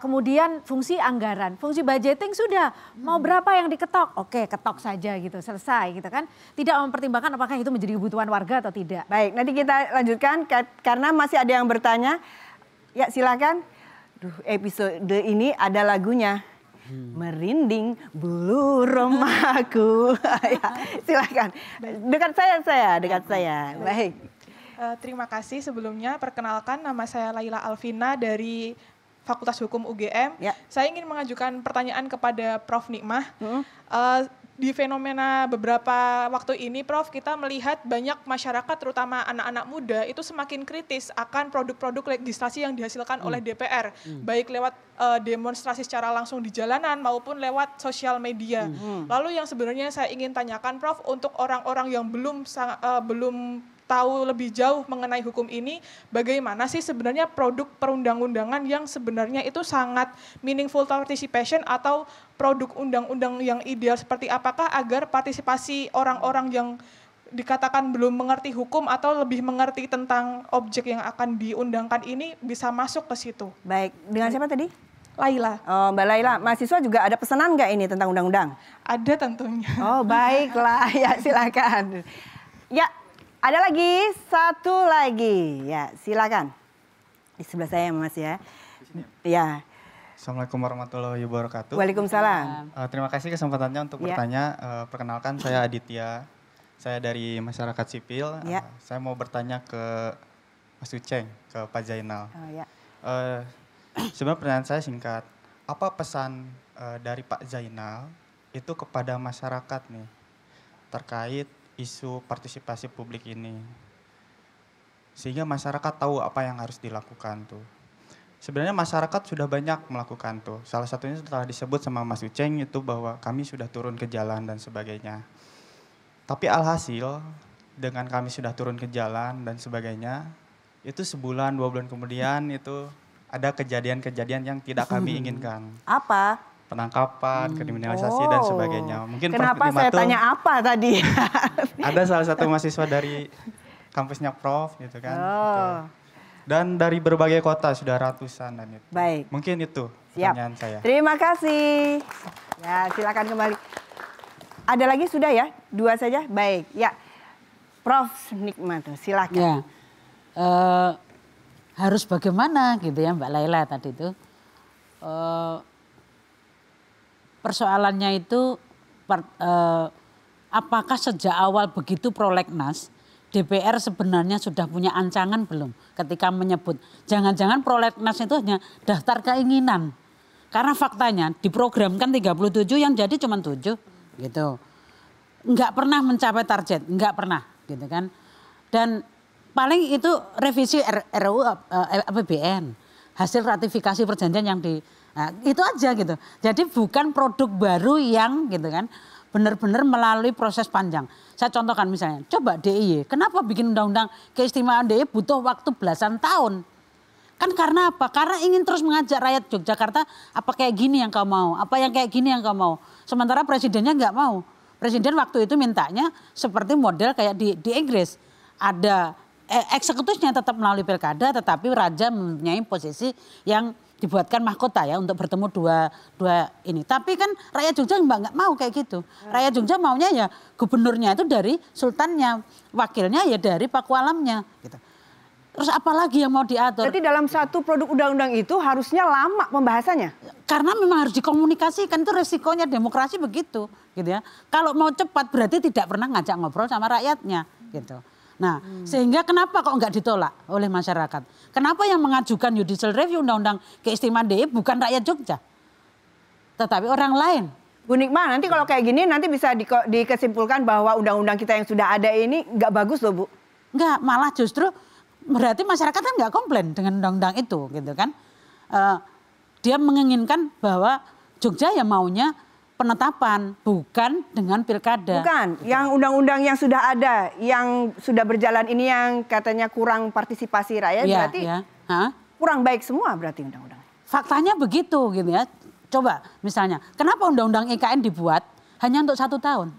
Kemudian fungsi anggaran, fungsi budgeting sudah. Mau berapa yang diketok? Oke, ketok saja gitu, selesai gitu kan. Tidak mempertimbangkan apakah itu menjadi kebutuhan warga atau tidak. Baik, nanti kita lanjutkan karena masih ada yang bertanya. Ya silakan. Episode ini ada lagunya. Merinding bulu romaku. Ya, silakan. Dekat saya. Baik. Terima kasih sebelumnya. Perkenalkan, nama saya Laila Alvina dari Fakultas Hukum UGM. Saya ingin mengajukan pertanyaan kepada Prof. Nikmah. Di fenomena beberapa waktu ini, Prof, kita melihat banyak masyarakat, terutama anak-anak muda, itu semakin kritis akan produk-produk legislasi yang dihasilkan oleh DPR, baik lewat demonstrasi secara langsung di jalanan maupun lewat sosial media. Lalu yang sebenarnya saya ingin tanyakan, Prof, untuk orang-orang yang belum tahu lebih jauh mengenai hukum ini, bagaimana sih sebenarnya produk perundang-undangan yang sebenarnya itu sangat meaningful participation atau produk undang-undang yang ideal seperti apakah agar partisipasi orang-orang yang dikatakan belum mengerti hukum atau lebih mengerti tentang objek yang akan diundangkan ini bisa masuk ke situ. Baik, dengan siapa tadi? Laila. Oh, Mbak Laila, mahasiswa juga ada pesanan nggak ini tentang undang-undang? Ada tentunya. Oh, baiklah. Ya, silakan. Ya, ada lagi, satu lagi. Ya, silakan. Di sebelah saya, Mas ya. Ya. Assalamualaikum warahmatullahi wabarakatuh. Waalaikumsalam. Terima kasih kesempatannya untuk bertanya. Perkenalkan, saya Aditya. Saya dari masyarakat sipil. Saya mau bertanya ke Mas Uceng, ke Pak Zainal. Sebenarnya pertanyaan saya singkat. Apa pesan dari Pak Zainal itu kepada masyarakat nih terkait isu partisipasi publik ini? Sehingga masyarakat tahu apa yang harus dilakukan tuh. Sebenarnya masyarakat sudah banyak melakukan tuh. Salah satunya telah disebut sama Mas Uceng itu bahwa kami sudah turun ke jalan dan sebagainya. Tapi alhasil dengan kami sudah turun ke jalan dan sebagainya, itu sebulan, 2 bulan kemudian itu ada kejadian-kejadian yang tidak kami inginkan. Apa? Penangkapan, kriminalisasi dan sebagainya. Mungkin kenapa saya tanya apa tadi? Ada salah satu mahasiswa dari kampusnya Prof gitu kan. Gitu. Dan dari berbagai kota sudah ratusan dan itu. Baik. Mungkin itu pertanyaan saya. Terima kasih. Ya, silakan kembali. Ada lagi sudah ya? 2 saja? Baik. Ya. Prof Nikmat, silakan. Ya. Harus bagaimana gitu ya Mbak Laila tadi itu. Persoalannya itu apakah sejak awal begitu prolegnas DPR sebenarnya sudah punya ancangan belum ketika menyebut jangan-jangan prolegnas itu hanya daftar keinginan. Karena faktanya diprogramkan 37 yang jadi cuma 7 gitu. Enggak pernah mencapai target, enggak pernah gitu kan. Dan paling itu revisi RUU APBN, hasil ratifikasi perjanjian yang itu aja gitu. Jadi bukan produk baru yang gitu kan benar-benar melalui proses panjang. Saya contohkan misalnya, coba DIY. Kenapa bikin undang-undang keistimewaan DIY butuh waktu belasan tahun? Kan karena apa? Karena ingin terus mengajak rakyat Yogyakarta, apa kayak gini yang kau mau, apa yang kayak gini yang kau mau. Sementara presidennya nggak mau. Presiden waktu itu mintanya seperti model kayak di Inggris. Ada eksekutifnya tetap melalui pilkada, tetapi raja mempunyai posisi yang dibuatkan mahkota ya untuk bertemu dua ini. Tapi kan rakyat Jogja nggak mau kayak gitu. Rakyat Jogja maunya ya gubernurnya itu dari sultannya, wakilnya ya dari pakualamnya. Gitu. Terus apalagi yang mau diatur? Berarti dalam satu produk undang-undang itu harusnya lama pembahasannya? Karena memang harus dikomunikasikan, itu resikonya demokrasi begitu. Gitu ya. Kalau mau cepat berarti tidak pernah ngajak ngobrol sama rakyatnya. Gitu. Nah, sehingga kenapa kok nggak ditolak oleh masyarakat? Kenapa yang mengajukan judicial review undang-undang keistimewaan DIY bukan rakyat Jogja, tetapi orang lain? Bu Nikma, nanti kalau kayak gini nanti bisa dikesimpulkan bahwa undang-undang kita yang sudah ada ini nggak bagus loh Bu? Nggak, malah justru berarti masyarakat kan nggak komplain dengan undang-undang itu, gitu kan? Dia menginginkan bahwa Jogja ya maunya penetapan, bukan dengan pilkada. Bukan, yang undang-undang yang sudah ada, yang sudah berjalan ini yang katanya kurang partisipasi rakyat, berarti kurang baik semua berarti undang-undang. Faktanya begitu gitu ya. Coba misalnya, kenapa undang-undang IKN dibuat hanya untuk 1 tahun?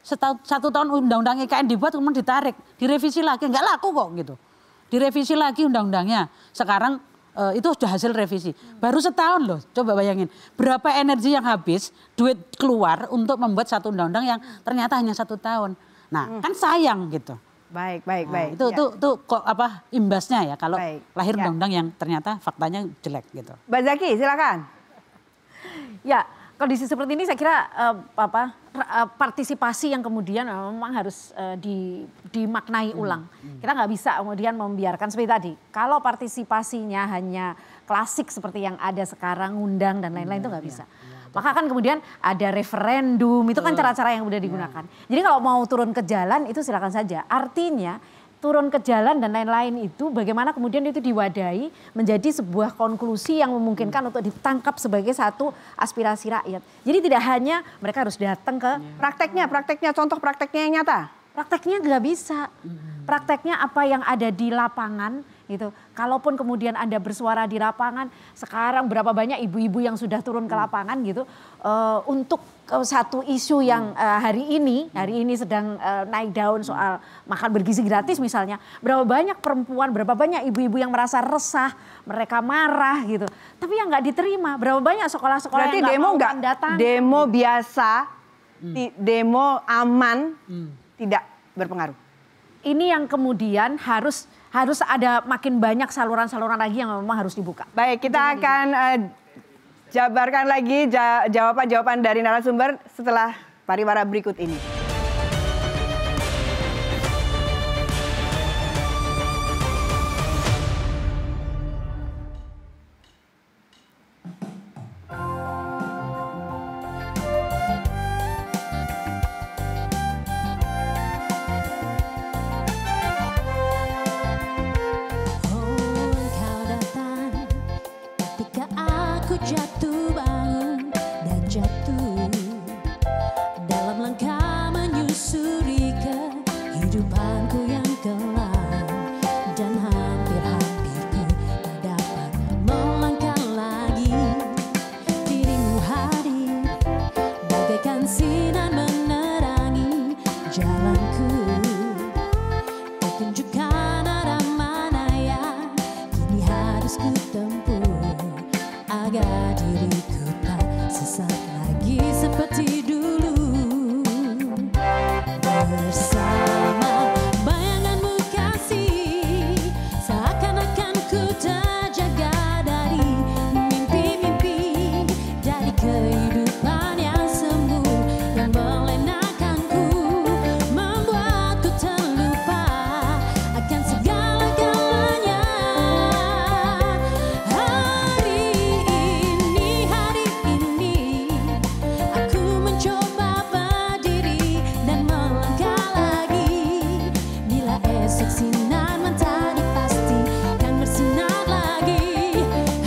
1 tahun undang-undang IKN dibuat kemudian ditarik, direvisi lagi, nggak laku kok gitu. Direvisi lagi undang-undangnya, sekarang itu sudah hasil revisi. Baru setahun loh, coba bayangin. Berapa energi yang habis, duit keluar untuk membuat satu undang-undang yang ternyata hanya 1 tahun. Nah kan sayang gitu. Baik. Itu kok apa imbasnya ya kalau lahir undang-undang yang ternyata faktanya jelek gitu. Mbak Zaki silakan. Ya, kondisi seperti ini saya kira partisipasi yang kemudian memang harus dimaknai ulang. Kita nggak bisa kemudian membiarkan seperti tadi. Kalau partisipasinya hanya klasik seperti yang ada sekarang, undang dan lain-lain itu nggak bisa. Maka kan kemudian ada referendum, itu kan cara-cara yang udah digunakan. Jadi kalau mau turun ke jalan itu silakan saja. Artinya turun ke jalan dan lain-lain itu bagaimana kemudian itu diwadahi menjadi sebuah konklusi yang memungkinkan untuk ditangkap sebagai satu aspirasi rakyat. Jadi tidak hanya mereka harus datang ke prakteknya, contoh prakteknya yang nyata. Prakteknya nggak bisa. Prakteknya apa yang ada di lapangan gitu. Kalaupun kemudian Anda bersuara di lapangan, sekarang berapa banyak ibu-ibu yang sudah turun ke lapangan gitu untuk satu isu yang hari ini sedang naik daun soal makan bergizi gratis misalnya. Berapa banyak perempuan, berapa banyak ibu-ibu yang merasa resah, mereka marah gitu. Tapi yang nggak diterima, berapa banyak sekolah-sekolah yang nggak mau datang. Demo biasa, demo aman, tidak berpengaruh. Ini yang kemudian harus ada makin banyak saluran-saluran lagi yang memang harus dibuka. Baik, kita akan jabarkan lagi jawaban-jawaban dari narasumber setelah pariwara berikut ini. Jatuh bangun dan jatuh dalam langkah menyusuri kehidupanku yang kelam, dan hampir-hampir ku tak dapat melangkah lagi. Dirimu hadir bagaikan sinar menerangi jalanku, tunjukkan arah mana yang kini harus ku tempuh agar diriku tak sesat lagi seperti dulu. Bersama bayanganmu kasih, seakan-akan ku terjaga dari mimpi-mimpi, dari kehidupan yang semu yang melenakanku, membuatku terlupa akan segala-galanya. Sinar mentari pasti kan bersinar lagi.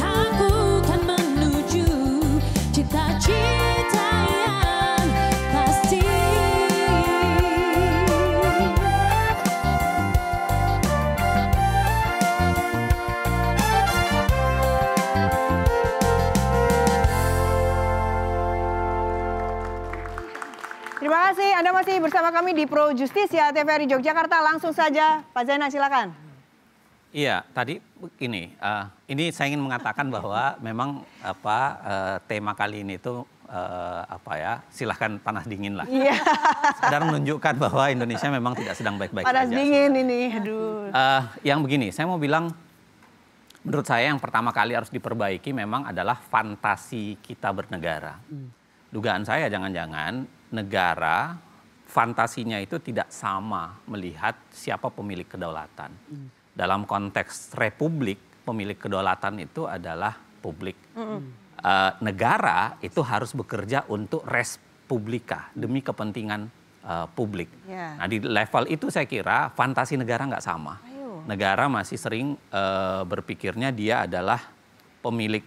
Aku kan menuju cita-cita yang pasti. Terima kasih, Anda masih bersama kami di Pro Justisia TVRI Yogyakarta. Langsung saja, Pak Zainal silakan. Iya, tadi ini saya ingin mengatakan bahwa memang tema kali ini itu silahkan panas dingin lah. Iya. Sekedar menunjukkan bahwa Indonesia memang tidak sedang baik-baik saja. Panas dingin ini, aduh. Yang begini, saya mau bilang, menurut saya yang pertama kali harus diperbaiki memang adalah fantasi kita bernegara. Dugaan saya jangan-jangan negara fantasinya itu tidak sama melihat siapa pemilik kedaulatan. Dalam konteks republik, pemilik kedaulatan itu adalah publik. Negara itu harus bekerja untuk res publika, demi kepentingan publik. Nah di level itu saya kira fantasi negara nggak sama. Negara masih sering berpikirnya dia adalah pemilik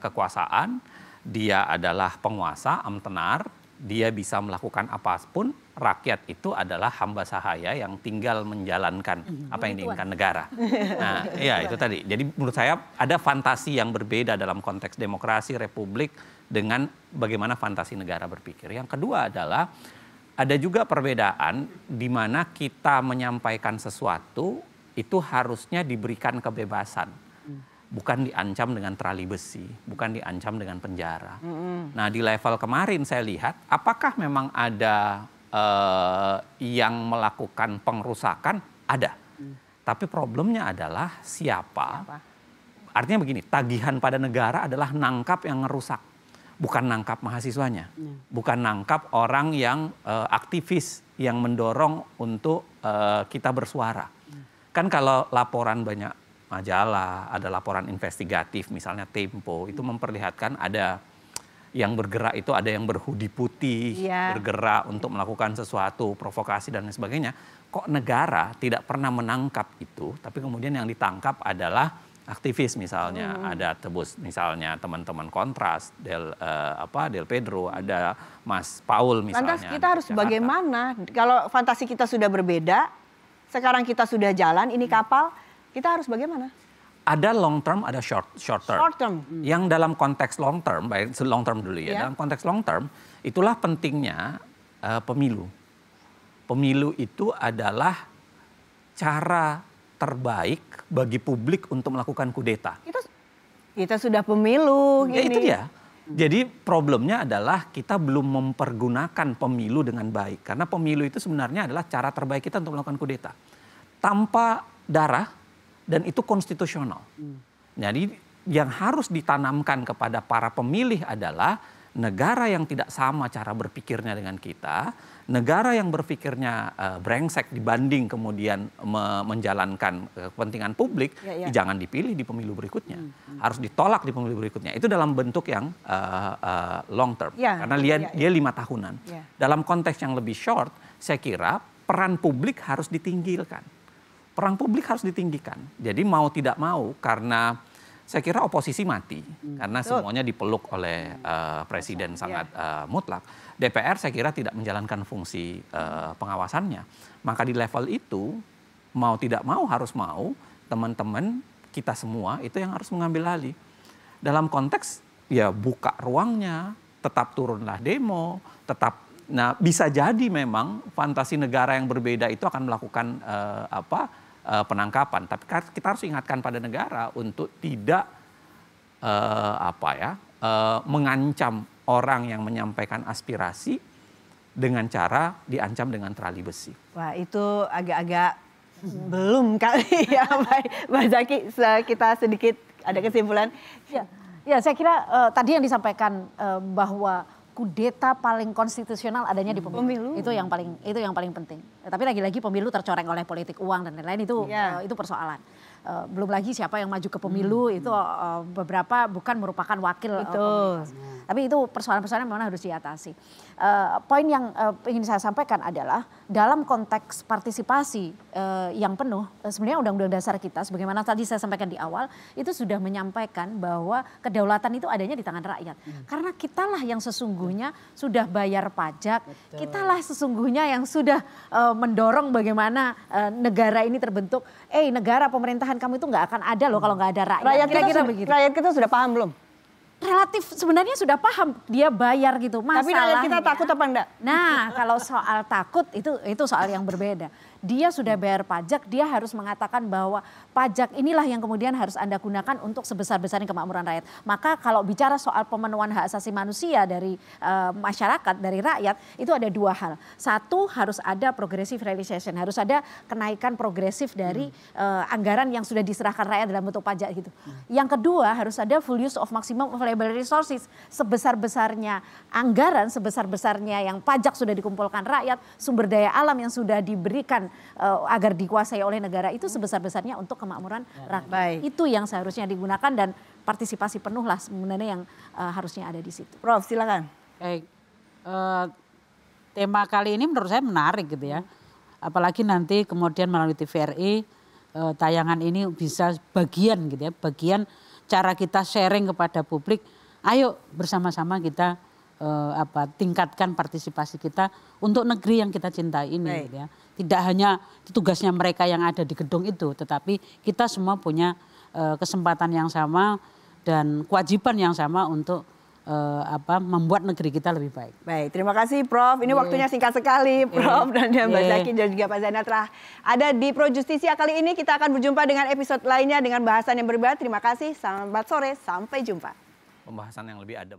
kekuasaan, dia adalah penguasa, amtenar, dia bisa melakukan apapun, rakyat itu adalah hamba sahaya yang tinggal menjalankan apa yang diinginkan negara. Nah, iya itu tadi. Jadi menurut saya ada fantasi yang berbeda dalam konteks demokrasi, republik dengan bagaimana fantasi negara berpikir. Yang kedua adalah ada juga perbedaan di mana kita menyampaikan sesuatu itu harusnya diberikan kebebasan. Bukan diancam dengan terali besi, bukan diancam dengan penjara. Nah di level kemarin saya lihat, apakah memang ada yang melakukan pengerusakan? Ada. Tapi problemnya adalah siapa? Artinya begini, tagihan pada negara adalah nangkap yang ngerusak. Bukan nangkap mahasiswanya. Bukan nangkap orang yang aktivis, yang mendorong untuk kita bersuara. Kan kalau laporan banyak majalah, ada laporan investigatif, misalnya Tempo, itu memperlihatkan ada yang bergerak itu, ada yang berhoodie putih, bergerak untuk melakukan sesuatu, provokasi dan lain sebagainya. Kok negara tidak pernah menangkap itu, tapi kemudian yang ditangkap adalah aktivis misalnya, ada Tebus misalnya, teman-teman Kontras, Del Pedro, ada Mas Paul misalnya. Lantas kita harus bagaimana? Kalau fantasi kita sudah berbeda, sekarang kita sudah jalan, ini kapal, Kita harus bagaimana? Ada long term, ada short term. Short term. Yang dalam konteks long term, baik long term dulu ya. Dalam konteks long term, itulah pentingnya pemilu. Pemilu itu adalah cara terbaik bagi publik untuk melakukan kudeta. Kita sudah pemilu. Ya itu dia. Jadi problemnya adalah kita belum mempergunakan pemilu dengan baik. Karena pemilu itu sebenarnya adalah cara terbaik kita untuk melakukan kudeta. Tanpa darah, dan itu konstitusional. Jadi yang harus ditanamkan kepada para pemilih adalah negara yang tidak sama cara berpikirnya dengan kita, negara yang berpikirnya brengsek dibanding kemudian menjalankan kepentingan publik, jangan dipilih di pemilu berikutnya. Harus ditolak di pemilu berikutnya. Itu dalam bentuk yang long term. Karena dia 5 tahunan. Dalam konteks yang lebih short, saya kira peran publik harus ditinggikan. Peran publik harus ditinggikan. Jadi mau tidak mau, karena saya kira oposisi mati. Karena semuanya dipeluk oleh presiden sangat mutlak. DPR saya kira tidak menjalankan fungsi pengawasannya. Maka di level itu, mau tidak mau harus mau, teman-teman kita semua itu yang harus mengambil alih. Dalam konteks ya buka ruangnya, tetap turunlah demo, tetap. Nah bisa jadi memang fantasi negara yang berbeda itu akan melakukan penangkapan, tapi kita harus ingatkan pada negara untuk tidak mengancam orang yang menyampaikan aspirasi dengan cara diancam dengan tali besi. Wah itu agak-agak belum kali ya, Mbak Zaki, kita sedikit ada kesimpulan. Ya saya kira tadi yang disampaikan bahwa kudeta paling konstitusional adanya di pemilu. Itu yang paling penting. Tapi lagi-lagi pemilu tercoreng oleh politik uang dan lain-lain itu persoalan. Belum lagi siapa yang maju ke pemilu itu beberapa bukan merupakan wakil. Tapi itu persoalan-persoalan memang harus diatasi. Poin yang ingin saya sampaikan adalah dalam konteks partisipasi yang penuh, sebenarnya Undang-Undang Dasar kita, sebagaimana tadi saya sampaikan di awal, itu sudah menyampaikan bahwa kedaulatan itu adanya di tangan rakyat. Karena kitalah yang sesungguhnya sudah bayar pajak, kitalah sesungguhnya yang sudah mendorong bagaimana negara ini terbentuk. Negara pemerintahan kamu itu nggak akan ada loh kalau nggak ada rakyat. Rakyat kita sudah paham belum? Relatif sebenarnya sudah paham, dia bayar gitu. Tapi rakyat kita takut apa enggak? Nah kalau soal takut itu soal yang berbeda. Dia sudah bayar pajak, dia harus mengatakan bahwa pajak inilah yang kemudian harus Anda gunakan untuk sebesar-besarnya kemakmuran rakyat. Maka kalau bicara soal pemenuhan hak asasi manusia dari masyarakat, dari rakyat, itu ada dua hal. Satu, harus ada progressive realization, harus ada kenaikan progresif dari anggaran yang sudah diserahkan rakyat dalam bentuk pajak gitu. Yang kedua, harus ada full use of maximum available resources. Sebesar-besarnya anggaran, sebesar-besarnya yang pajak sudah dikumpulkan rakyat, sumber daya alam yang sudah diberikan agar dikuasai oleh negara itu sebesar-besarnya untuk kemakmuran rakyat. Itu yang seharusnya digunakan dan partisipasi penuh lah sebenarnya yang harusnya ada di situ. Prof, silakan. Baik, tema kali ini menurut saya menarik gitu ya. Apalagi nanti kemudian melalui TVRI tayangan ini bisa bagian gitu ya, bagian cara kita sharing kepada publik. Ayo bersama-sama kita tingkatkan partisipasi kita untuk negeri yang kita cintai ini gitu ya. Tidak hanya tugasnya mereka yang ada di gedung itu, tetapi kita semua punya kesempatan yang sama dan kewajiban yang sama untuk membuat negeri kita lebih baik. Baik, terima kasih Prof. Ini waktunya singkat sekali Prof dan Mbak Zaki dan juga Pak Zainal telah ada di Pro Justisia kali ini. Kita akan berjumpa dengan episode lainnya dengan bahasan yang berbeda. Terima kasih, selamat sore, sampai jumpa. Pembahasan yang lebih adem.